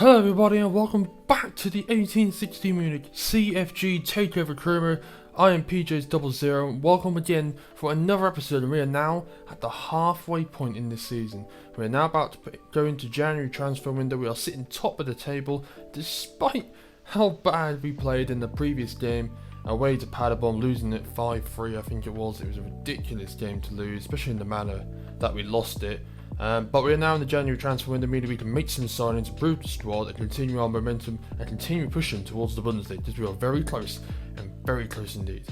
Hello everybody and welcome back to the 1860 Munich CFG Takeover Creamer. I am PJs00 and welcome again for another episode, and we are now at the halfway point in this season. We are now about to go into January transfer window. We are sitting top of the table despite how bad we played in the previous game away to Paderborn, losing it 5-3 I think it was. It was a ridiculous game to lose, especially in the manner that we lost it. But we are now in the January transfer window, meaning we can make some signings, improve the squad, and continue our momentum and continue pushing towards the Bundesliga, because we are very close and very close indeed.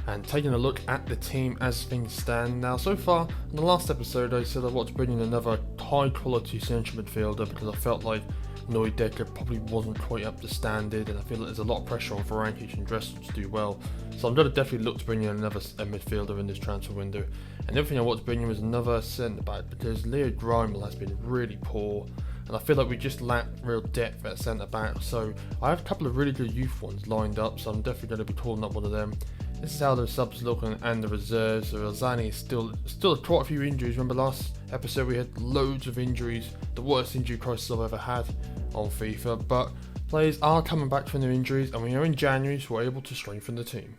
And taking a look at the team as things stand now, so far in the last episode I said I wanted to bring in another high quality central midfielder because I felt like Decker probably wasn't quite up to standard, and I feel like there's a lot of pressure on Varankic and Dressel to do well. So I'm going to definitely look to bring in another midfielder in this transfer window. And the other thing I want to bring in was another centre back, because Leo Grimal has been really poor, and I feel like we just lack real depth at centre back. So I have a couple of really good youth ones lined up, so I'm definitely going to be calling up one of them. This is how the subs look and the reserves. So Razani is still quite a few injuries. Remember last episode we had loads of injuries, the worst injury crisis I've ever had on FIFA. But players are coming back from their injuries, and we are in January, so we're able to strengthen the team.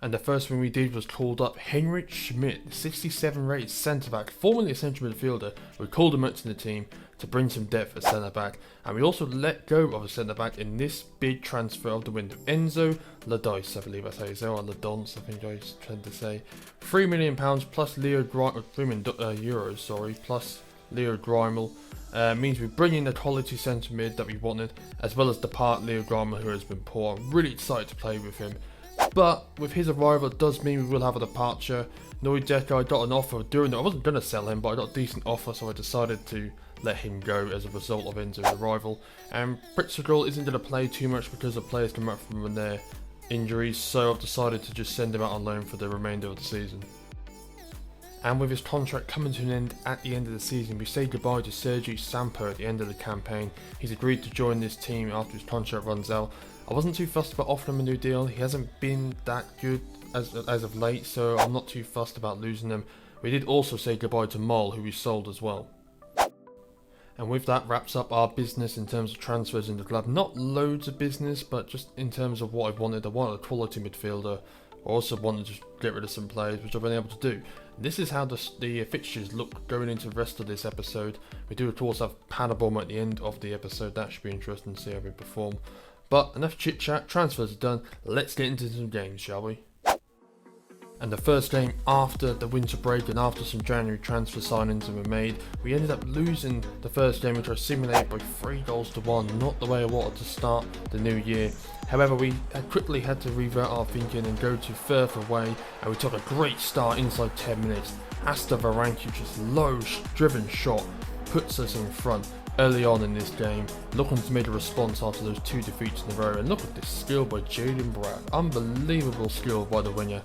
And the first thing we did was called up Heinrich Schmidt, 67 rated centre back, formerly a central midfielder. We called him up to the team to bring some depth at centre back, and we also let go of a centre back in this big transfer of the window, Enzo Ladice, I believe I say so, or Ladonce, I think I tend to say. £3 million plus Leo Grimal, €3 million, sorry, plus Leo Grimal. Means we bring in the quality centre mid that we wanted, as well as depart Leo Grimal, who has been poor. I'm really excited to play with him. But with his arrival, it does mean we will have a departure. Decker, I got an offer during it. I wasn't going to sell him, but I got a decent offer, so I decided to let him go as a result of Enzo's arrival. And Pritzegel isn't going to play too much because the players come back from their injuries, so I've decided to just send him out on loan for the remainder of the season. And with his contract coming to an end at the end of the season, we say goodbye to Sergi Samper at the end of the campaign. He's agreed to join this team after his contract runs out. I wasn't too fussed about offering him a new deal. He hasn't been that good as of late, so I'm not too fussed about losing him. We did also say goodbye to Moll, who we sold as well. And with that wraps up our business in terms of transfers in the club. Not loads of business, but just in terms of what I wanted. I wanted a quality midfielder. I also wanted to get rid of some players, which I've been able to do. This is how the fixtures look going into the rest of this episode. We do of course have Paderborn at the end of the episode. That should be interesting to see how we perform. But enough chit chat, transfers are done, let's get into some games, shall we? And the first game after the winter break and after some January transfer signings were made, we ended up losing the first game, which was simulated by 3-1, not the way I wanted to start the new year. However, we quickly had to revert our thinking and go to further away, and we took a great start inside 10 minutes. Asta Varankic's low driven shot puts us in front early on in this game, looking to make a response after those two defeats in a row. And look at this skill by Jaden Braff, unbelievable skill by the winger,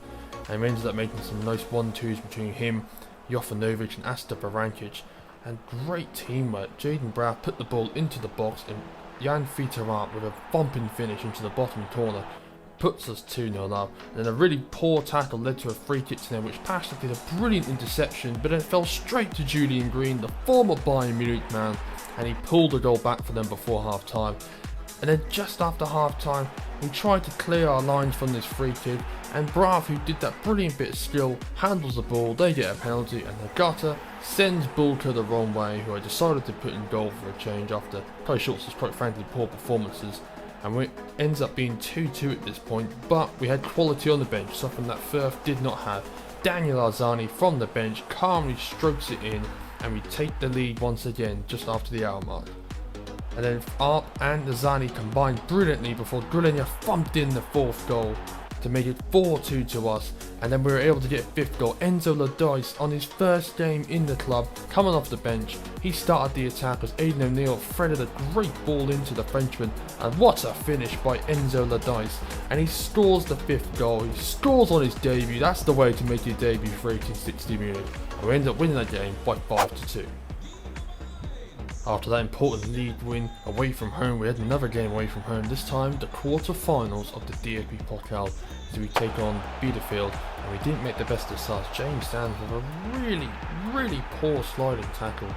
and we ended up making some nice 1-2s between him, Jovanovic and Asta Varankic, and great teamwork. Jaden Braff put the ball into the box, and Jan Fitarant with a thumping finish into the bottom corner puts us 2-0 up. And then a really poor tackle led to a free kick to them, which Pastor did a brilliant interception, but then it fell straight to Julian Green, the former Bayern Munich man, and he pulled the goal back for them before half time. And then just after half time, we tried to clear our lines from this free kick, and Braff, who did that brilliant bit of skill, handles the ball, they get a penalty, and Nagata sends Bulka the wrong way, who I decided to put in goal for a change after Kai Schultz's quite frankly poor performances. And it ends up being 2-2 at this point, but we had quality on the bench, something that Firth did not have. Daniel Arzani from the bench calmly strokes it in, and we take the lead once again just after the hour mark. And then Arp and Arzani combined brilliantly before Gulenya thumped in the fourth goal to make it 4-2 to us, and then we were able to get a fifth goal. Enzo Ladice, on his first game in the club, coming off the bench, he started the attack as Aidan O'Neill threaded a great ball into the Frenchman, and what a finish by Enzo Ladice, and he scores the fifth goal. He scores on his debut. That's the way to make your debut for 1860 Munich, and we ended up winning that game by 5-2. After that important league win away from home, we had another game away from home, this time the quarter-finals of the DFB Pokal. because we take on Bielefeld and we didn't make the best of starts. James Sands with a really poor sliding tackle.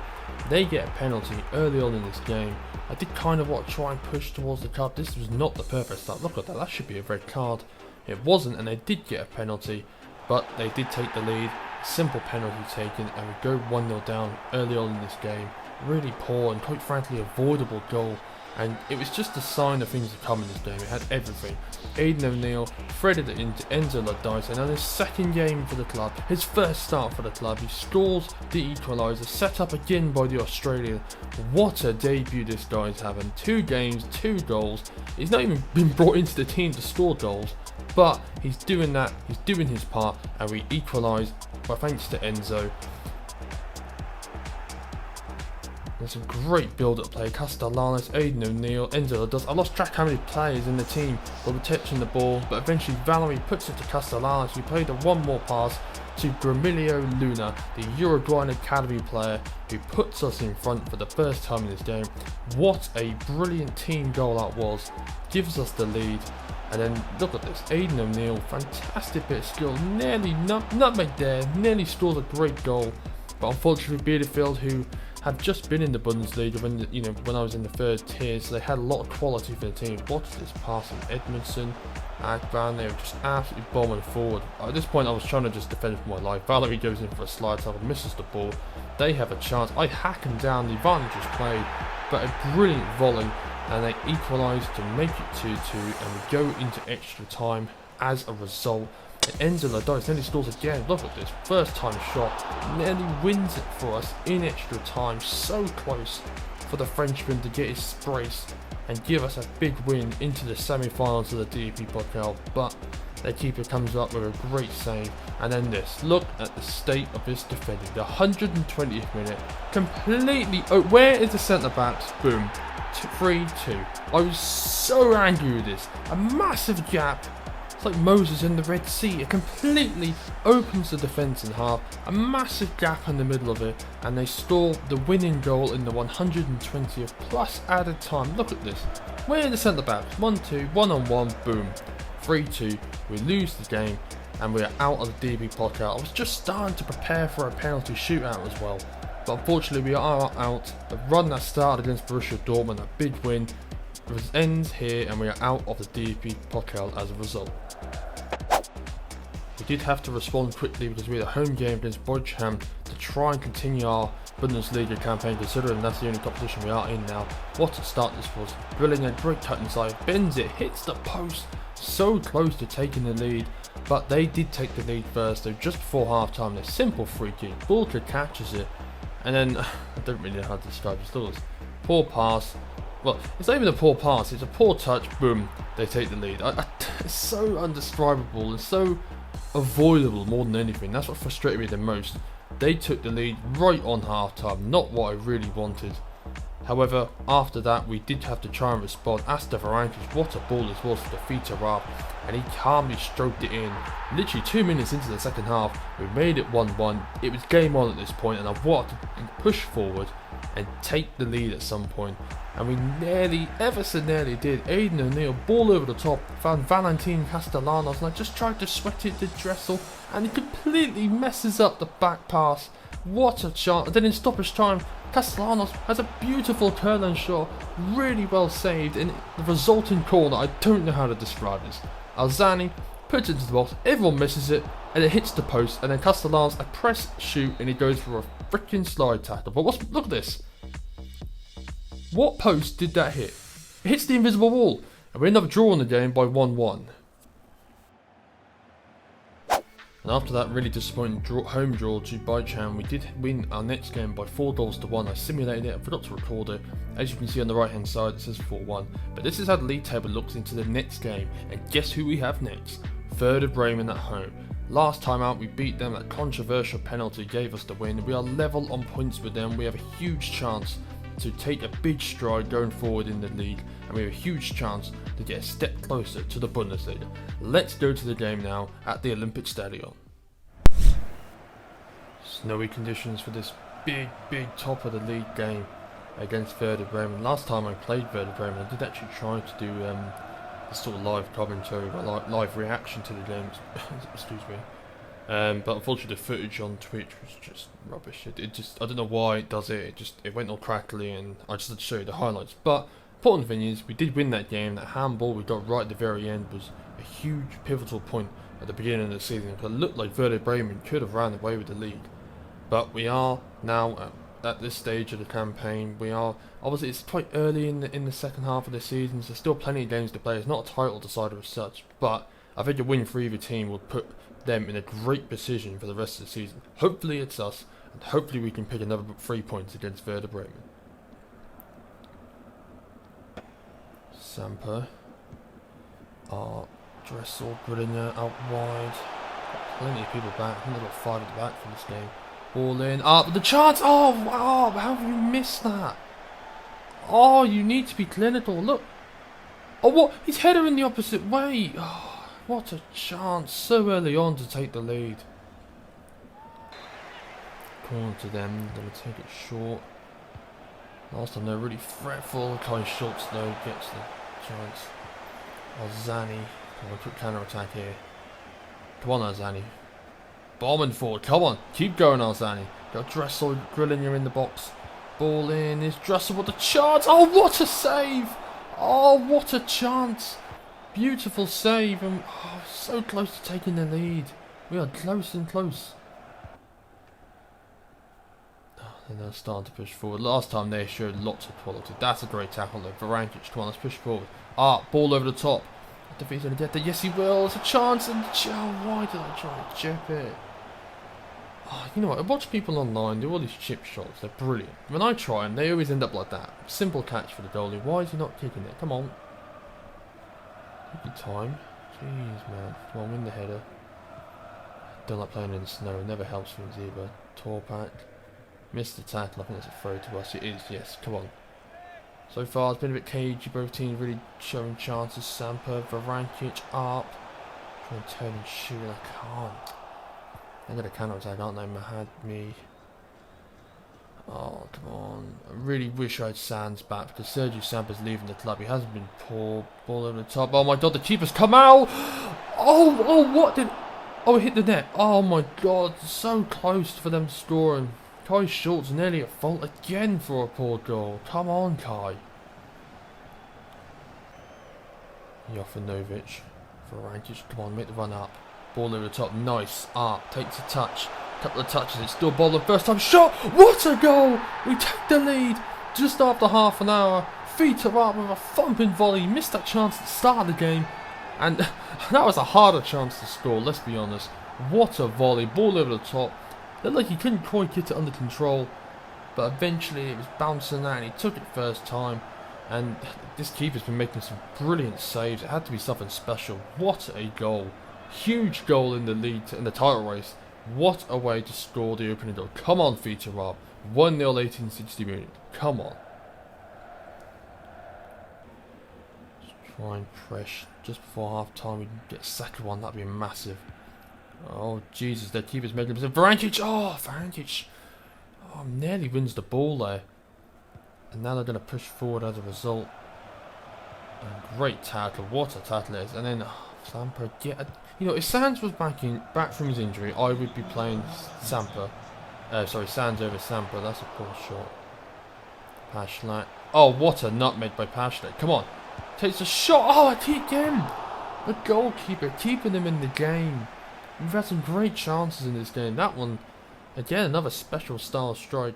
They get a penalty early on in this game. I did kind of want to try and push towards the cup. This was not the perfect start. Look at that, that should be a red card. It wasn't, and they did get a penalty, but they did take the lead. Simple penalty taken, and we go 1-0 down early on in this game. Really poor and quite frankly avoidable goal, and it was just a sign of things to come in this game. It had everything. Aidan O'Neill threaded it into Enzo Lodice, and on his second game for the club, his first start for the club, he scores the equaliser, set up again by the Australian. What a debut this guy's having. 2 games, 2 goals. He's not even been brought into the team to score goals, but he's doing that, he's doing his part, and we equalise by thanks to Enzo. There's a great build-up play. Castellanos, Aidan O'Neill, Enzo does. I lost track how many players in the team were touching the ball, but eventually Valerie puts it to Castellanos. We played a one more pass to Gramilio Luna, the Uruguayan academy player who puts us in front for the first time in this game. What a brilliant team goal that was. Gives us the lead. And then look at this, Aidan O'Neill, fantastic bit of skill, nearly nutmeg there, nearly scores a great goal. But unfortunately Bielefeld, who had just been in the Bundesliga when I was in the third tier, so they had a lot of quality for the team. Watch this pass from Edmondson, Agban, they were just absolutely bombing forward. At this point I was trying to just defend for my life. Valerie goes in for a slide tackle, misses the ball. They have a chance, I hack them down, the advantage is played, but a brilliant volley, and they equalise to make it 2-2, and we go into extra time as a result. It ends in the dice, nearly scores again. Look at this, first time shot, nearly wins it for us in extra time. So close for the Frenchman to get his brace and give us a big win into the semi-finals of the DEP Pokal, but their keeper comes up with a great save. And then this, look at the state of this defending. The 120th minute, completely, where is the centre backs? Boom, 3-2. I was so angry with this, a massive gap. It's like Moses in the Red Sea. It completely opens the defence in half. A massive gap in the middle of it. And they score the winning goal in the 120th plus added time. Look at this. Where are the centre backs? 1-2, 1-on-1, boom. 3-2. We lose the game. And we are out of the DB podcast. I was just starting to prepare for a penalty shootout as well. But unfortunately we are out. A run that started against Borussia Dortmund. A big win. It ends here and we are out of the DEP Pokal as a result. We did have to respond quickly because we had a home game against Bochum to try and continue our Bundesliga campaign, considering that's the only competition we are in now. What a start this was. Brilliant, a great cut inside, bends it, hits the post, so close to taking the lead, but they did take the lead first. So just before half time, a simple free kick, Bulka catches it, and then I don't really know how to describe it. Still, poor pass. Well, it's not even a poor pass, it's a poor touch, boom, they take the lead. It's so undescribable and so avoidable more than anything. That's what frustrated me the most. They took the lead right on half time, not what I really wanted. However, after that, we did have to try and respond. Asta Varankis, what a ball this was to defeat Arab, and he calmly stroked it in. Literally 2 minutes into the second half, we made it 1-1. It was game on at this point, and I wanted to push forward and take the lead at some point. And we nearly, ever so nearly did. Aidan O'Neill, ball over the top, found Valentin Castellanos, and I just tried to sweat it to Dressel, and he completely messes up the back pass. What a chance. And then in stoppage time, Castellanos has a beautiful curling shot, really well saved, and the resulting corner, I don't know how to describe this. Alzani puts it into the box, everyone misses it, and it hits the post, and then Castellanos a press shoot, and he goes for a freaking slide tackle. But look at this. What post did that hit? It hits the invisible wall, and we end up drawing the game by 1-1. And after that really disappointing home draw to Bochum, we did win our next game by 4-1. I simulated it, I forgot to record it. As you can see on the right hand side, it says 4-1. But this is how the league table looks into the next game, and guess who we have next? Werder Bremen at home. Last time out we beat them, that controversial penalty gave us the win. We are level on points with them, we have a huge chance to take a big stride going forward in the league, and we have a huge chance to get a step closer to the Bundesliga. Let's go to the game now at the Olympic Stadion. Snowy conditions for this big top of the league game against Werder Bremen. Last time I played Werder Bremen, I did actually try to do sort of live commentary, but live reaction to the games. Excuse me. But unfortunately, the footage on Twitch was just rubbish. It just, I don't know why it does it. It went all crackly, and I just had to show you the highlights. But important thing is, we did win that game. That handball we got right at the very end was a huge pivotal point at the beginning of the season. Because it looked like Werder Bremen could have ran away with the lead. But we are now at this stage of the campaign. We are obviously, it's quite early in the second half of the season. So there's still plenty of games to play. It's not a title decider as such, but I think a win for either team will put them in a great position for the rest of the season. Hopefully it's us, and hopefully we can pick another 3 points against Werder Bremen. Samper. Dressel, Grillinger out wide. Got plenty of people back. I think they've got 5 at the back for this game. Ball in. But the chance! Oh, wow! How have you missed that? Oh, you need to be clinical. Look. Oh, what? His header in the opposite way. Oh. What a chance, so early on to take the lead. Corner to them, going to take it short. Last time they're really fretful. Kai Schultz though gets the chance. Alzani, come on, quick counter attack here. Come on, Alzani. Bombing forward, come on, keep going, Alzani. Got Dressel, Grillinger in the box. Ball in, is Dressel with the chance. Oh, what a save! Oh, what a chance! Beautiful save, and so close to taking the lead. We are close and close. And they're starting to push forward. Last time they showed lots of quality. That's a great tackle though. Varankic, come on, let's push forward. Ball over the top. I don't think he's going to get there. Yes, he will. It's a chance. And why did I try to chip it? You know what? I watch people online do all these chip shots. They're brilliant. When I try them, they always end up like that. Simple catch for the goalie. Why is he not kicking it? Come on. Take your time. Jeez, man. Come on, win the header. Don't like playing in the snow. It never helps things either. Torpak. Missed the tackle. I think that's a throw to us. It is, yes. Come on. So far, it's been a bit cagey. Both teams really showing chances. Samper, Varankic up. Trying to turn and shoot. I can't. They're going to counter attack, aren't they? Mahadmi. Oh, come on. I really wish I had Sands back because Sergio Samper's leaving the club. He hasn't been poor. Ball over the top. Oh my god, the keeper's come out! Oh, what did... Oh, it hit the net. Oh my god, so close for them scoring. Kai Schultz nearly at fault again for a poor goal. Come on, Kai. Jovanovic. Varankic, come on, make the run up. Ball over the top, nice. Takes a touch. Couple of touches, it's still ball the first time shot. What a goal! We take the lead just after half an hour. Feet are up with a thumping volley. Missed that chance at the start of the game, and that was a harder chance to score, let's be honest. What a volley, ball over the top. Looked like he couldn't quite get it under control, but eventually it was bouncing out and he took it first time. And this keeper's been making some brilliant saves. It had to be something special. What a goal. Huge goal in the lead, in the title race. What a way to score the opening goal. Come on, Feature Rob. 1-0 1860 Munich. Come on. Just try and press just before half time. We can get a second one. That'd be massive. Oh, Jesus. Their keeper's making a mistake. Varankic. Oh, Varankic. Oh, nearly wins the ball there. And now they're going to push forward as a result. And great tackle. What a tackle it is. And then Samper. You know, if Sands was back from his injury, I would be playing Samper. Sands over Samper. That's a poor shot. Pashlak. Oh, what a nutmeg by Pashlak. Come on. Takes a shot. Oh, again. The goalkeeper keeping him in the game. We've had some great chances in this game. That one, again, another special style strike.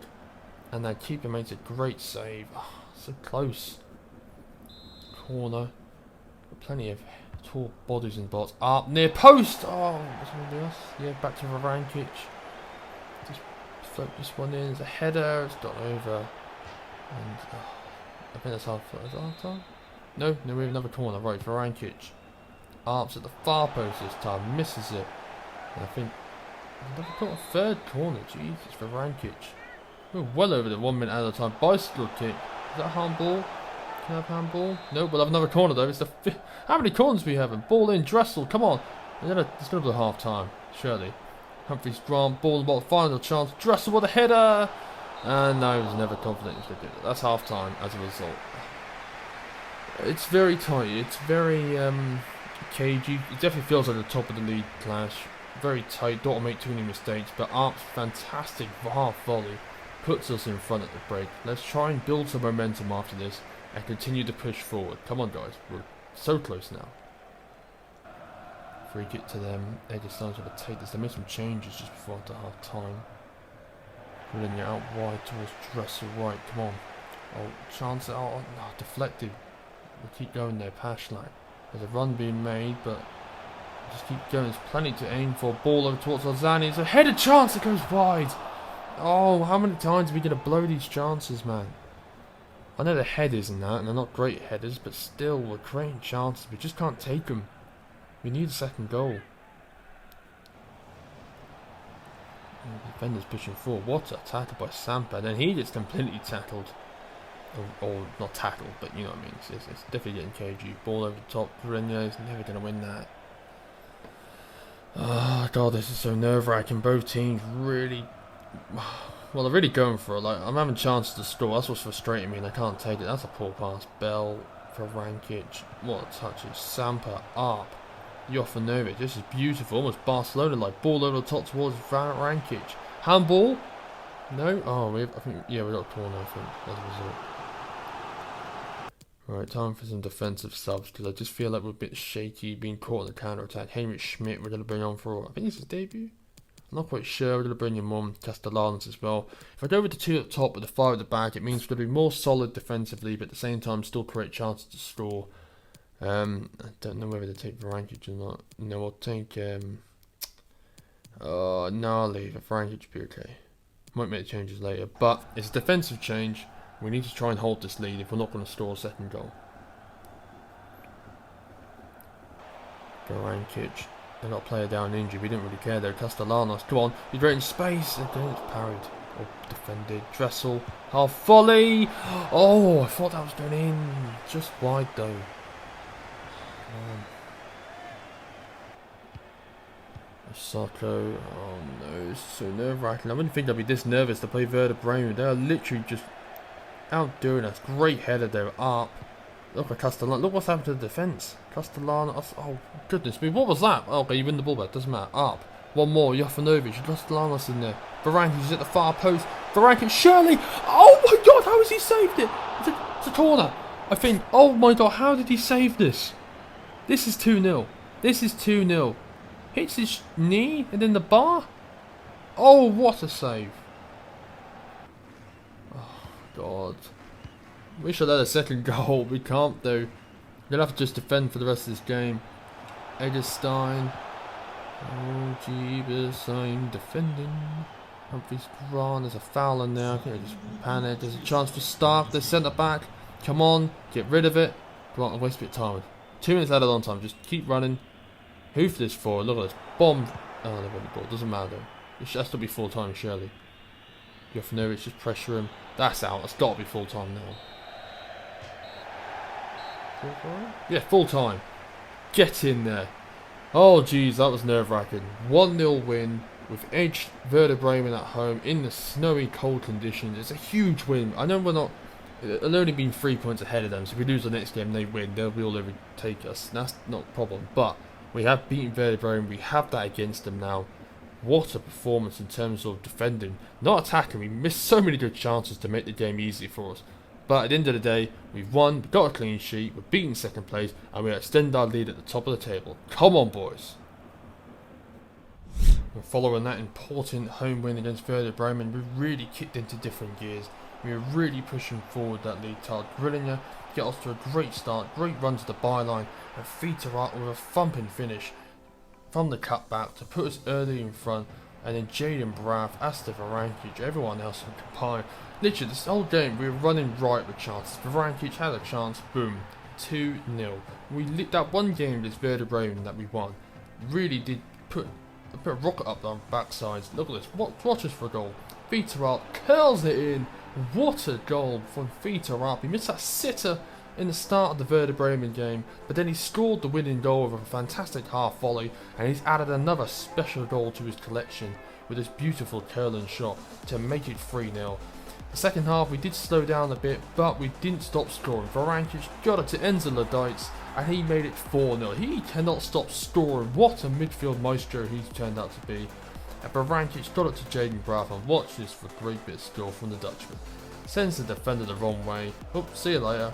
And that keeper makes a great save. Oh, so close. Corner. Plenty of tall bodies in the box. Near post! Oh, what's going to be us? Yeah, back to Varankic. Just float this one in. It's a header. It's got over. And I think that's half time. No, we have another corner. Right, Varankic. Arps at the far post this time. Misses it. And I think they've got a third corner. Jesus, Varankic. We're well over the 1 minute at a time. Bicycle kick. Is that a handball? Can I have handball? No, we'll have another corner though. It's the how many corners we have? Ball in, Dressel, come on. It's going to be half time, surely. Humphries drawn, ball in the ball, final chance. Dressel with a header. And no, he was never confident he could do it. That's half time as a result. It's very tight. It's very cagey. It definitely feels like the top of the league clash. Very tight. Don't make too many mistakes. But Arp's fantastic half volley puts us in front at the break. Let's try and build some momentum after this and continue to push forward. Come on, guys. We're so close now. Free kick to them. They decided to take this. They made some changes just before after half time. Pulling it out wide towards Dressel right. Come on. Oh, chance. Oh, no, deflected. We'll keep going there, Pashline. There's a run being made, but just keep going. There's plenty to aim for. Ball over towards Ozani. It's a headed chance that goes wide. Oh, how many times are we going to blow these chances, man? I know the headers and that, and they're not great headers, but still, we're creating chances. We just can't take them. We need a second goal. And the defender's pushing forward. What a tackle by Sampa. And then he gets completely tackled. Or not tackled, but you know what I mean. It's definitely getting cagey. Ball over the top. Pereira is never going to win that. Oh god, this is so nerve-wracking. Both teams really, well, they're really going for it. Like, I'm having chances to score. That's what's frustrating me, and I can't take it. That's a poor pass. Bell for Rankic. What a touch! Sampa up. Jovanovic. This is beautiful. Almost Barcelona-like. Ball over the top towards Rankic. Handball. No. Oh, I think we got a corner. I think as a result. Right, time for some defensive subs because I just feel like we're a bit shaky, being caught in the counter attack. Henrik Schmidt, we're going to bring on for, I think it's his debut. I'm not quite sure. We're going to bring him on. Castellanos as well. If I go with the two at the top with the five at the back, it means we're going to be more solid defensively, but at the same time still create chances to score. I don't know whether to take Varankic or not. No, I'll take. No, I'll leave it. Varankic will be okay. Might make changes later, but it's a defensive change. We need to try and hold this lead if we're not going to score a second goal. Varankic. They got a player down injured. We didn't really care though. Castellanos, come on. He's right in space. And then it's parried. Or defended. Dressel. Half volley. Oh, I thought that was going in. Just wide though. Sacco. Oh no, it's so nerve-wracking. I wouldn't think I'd be this nervous to play Werder Bremen. They're literally just outdoing us. Great header there. Up. Look at Castellanos. Look what's happened to the defence. Castellanos. Oh, goodness me. What was that? Oh, okay, you win the ball back. Doesn't matter. Up. One more. Jovanovic. Castellanos in there. Varankic at the far post. Varankic. Surely. Oh my god. How has he saved it? It's a corner. I think. Oh my god. How did he save this? This is 2-0. This is 2-0. Hits his knee and then the bar. Oh, what a save. Oh, God. We should have had a second goal. We can't, though. We're going to have to just defend for the rest of this game. Eggestein. Oh, Jeebus, I'm defending. Humphries Grant. There's a foul in there. I think I just panicked. There's a chance for Stark. The centre back. Come on. Get rid of it. Grant, I waste a bit of time. 2 minutes out of long time. Just keep running. Who for this for? Look at this. Bomb. Oh, they won the ball. Doesn't matter though. It has to be full time, surely. Jovanovic, just pressure him. That's out. That's got to be full time now. Full time? Yeah, full time. Get in there. Oh, jeez, that was nerve wracking. 1-0 win with edged Werder Bremen at home in the snowy, cold conditions. It's a huge win. I know we're not. It'll only been 3 points ahead of them, so if we lose the next game, they win. They'll be all overtake us. That's not a problem. But we have beaten Werder Bremen. We have that against them now. What a performance in terms of defending, not attacking. We missed so many good chances to make the game easy for us. But at the end of the day, we've won, we've got a clean sheet, we're beating second place, and we extend our lead at the top of the table. Come on, boys. We're following that important home win against Werder Bremen. We've really kicked into different gears. We're really pushing forward that league title. Grillinger get us to a great start, great run to the byline, and feet are out with a thumping finish from the cutback to put us early in front. And then Jaden Braff, Asta Varankic, everyone else combined. Literally, this whole game we were running right with chances. Varankic had a chance, boom, 2-0. We lit that one game, this Werder Bremen that we won, really did put a rocket up our backsides. Look at this, watch us for a goal. Feet are out, curls it in. What a goal from Feet up. He missed that sitter in the start of the Werder Bremen game, but then he scored the winning goal with a fantastic half volley, and he's added another special goal to his collection with this beautiful curling shot to make it 3-0. The second half we did slow down a bit, but we didn't stop scoring. Varankic got it to Enzo Ladites, and he made it 4-0. He cannot stop scoring. What a midfield maestro he's turned out to be. And Varankic got it to Jaden Braff, and watch this for a great bit of skill from the Dutchman. Sends the defender the wrong way. Oh, see you later.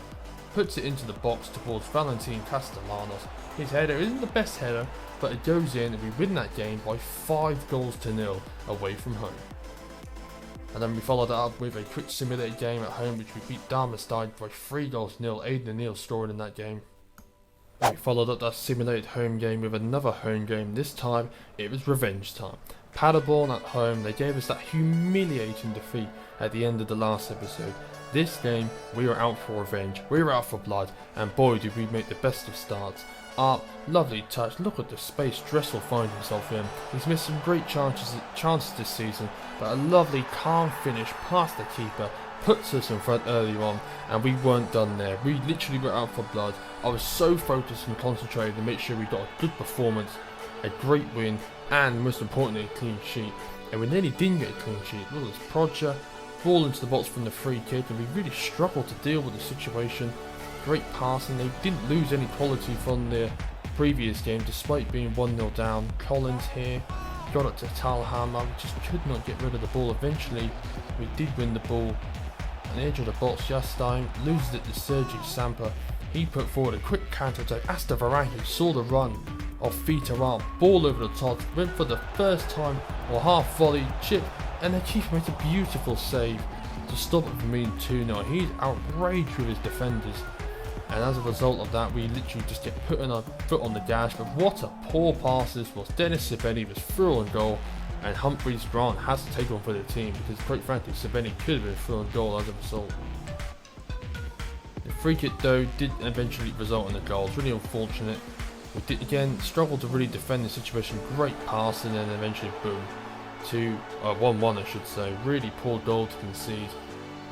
Puts it into the box towards Valentin Castellanos. His header isn't the best header, but it goes in, and we win that game by 5-0 away from home. And then we followed that up with a quick simulated game at home, which we beat Darmstadt by 3-0. Aiden O'Neill scoring in that game. We followed up that simulated home game with another home game. This time it was revenge time. Paderborn at home, they gave us that humiliating defeat at the end of the last episode. This game we were out for revenge, we were out for blood, and boy did we make the best of starts. Lovely touch, look at the space Dressel finds himself in. He's missed some great chances this season, but a lovely calm finish past the keeper puts us in front early on, and we weren't done there. We literally were out for blood. I was so focused and concentrated to make sure we got a good performance, a great win, and most importantly a clean sheet. And we nearly didn't get a clean sheet. Look at this Proger, ball into the box from the free kick, and we really struggled to deal with the situation. Great passing, they didn't lose any quality from their previous game despite being 1-0 down. Collins here, got it to Talhammer, we just could not get rid of the ball. Eventually we did win the ball. On the edge of the box, Jastein loses it to Sergi Samper. He put forward a quick counter attack. Asta Varankic saw the run of Fitaral, ball over the top, went for the first time, or half volley, chip, and the keeper made a beautiful save to stop it from being 2-0. He's outraged with his defenders, and as a result of that we literally just get putting our foot on the gas. But what a poor pass this was. Dennis Sabeni was through on goal, and Humphreys Grant has to take one for the team, because quite frankly Sabeni could have been through on goal as a result. The free kick though did eventually result in a goal. It's really unfortunate. We did again struggle to really defend the situation. Great pass, and then eventually boom, 1-1 I should say. Really poor goal to concede,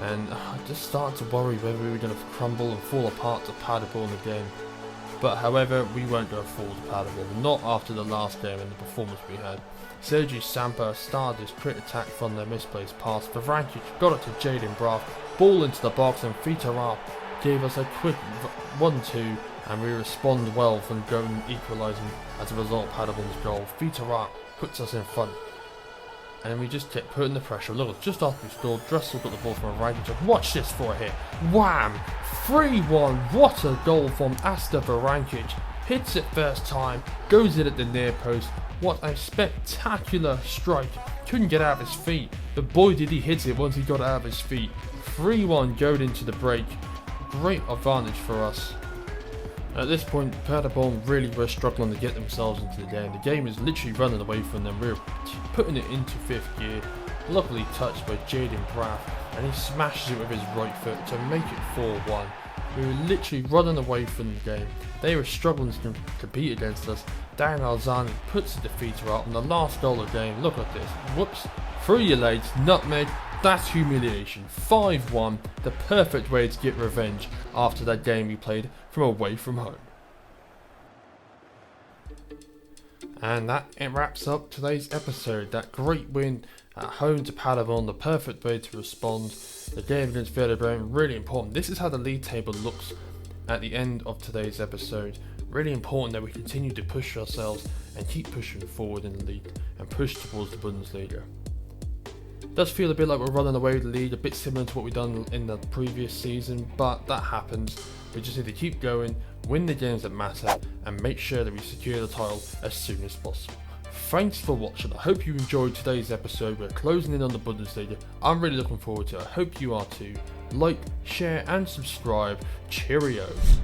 and I just started to worry whether we were going to crumble and fall apart to Paderborn again. But however, we won't go fall to Paderborn, not after the last game and the performance we had. Sergi Samper started his quick attack from their misplaced pass. Varankic got it to Jaden Braff, ball into the box, and Fitaral gave us a quick 1-2, and we respond well from going equalising as a result of Paderborn's goal. Fitaral puts us in front, and then we just kept putting the pressure. Look, just after we scored, Dressel got the ball from a right and watch this for a hit. Wham! 3-1. What a goal from Asta Varankic. Hits it first time, goes in at the near post. What a spectacular strike. Couldn't get out of his feet, but boy did he hit it once he got out of his feet. 3-1 going into the break. Great advantage for us. At this point, Paderborn really were struggling to get themselves into the game. The game is literally running away from them. We were putting it into 5th gear. Luckily touched by Jaden Braff, and he smashes it with his right foot to make it 4-1. We were literally running away from the game. They were struggling to compete against us. Darren Alzani puts the defeater out on the last goal of the game. Look at this. Whoops. Through your legs, nutmeg. That's humiliation. 5-1, the perfect way to get revenge after that game we played from away from home. And that wraps up today's episode. That great win at home to Paderborn, the perfect way to respond. The game against Paderborn, really important. This is how the league table looks at the end of today's episode. Really important that we continue to push ourselves and keep pushing forward in the league and push towards the Bundesliga. It does feel a bit like we're running away with the league, a bit similar to what we've done in the previous season, but that happens. We just need to keep going, win the games that matter, and make sure that we secure the title as soon as possible. Thanks for watching. I hope you enjoyed today's episode. We're closing in on the Bundesliga. I'm really looking forward to it. I hope you are too. Like, share, and subscribe. Cheerios.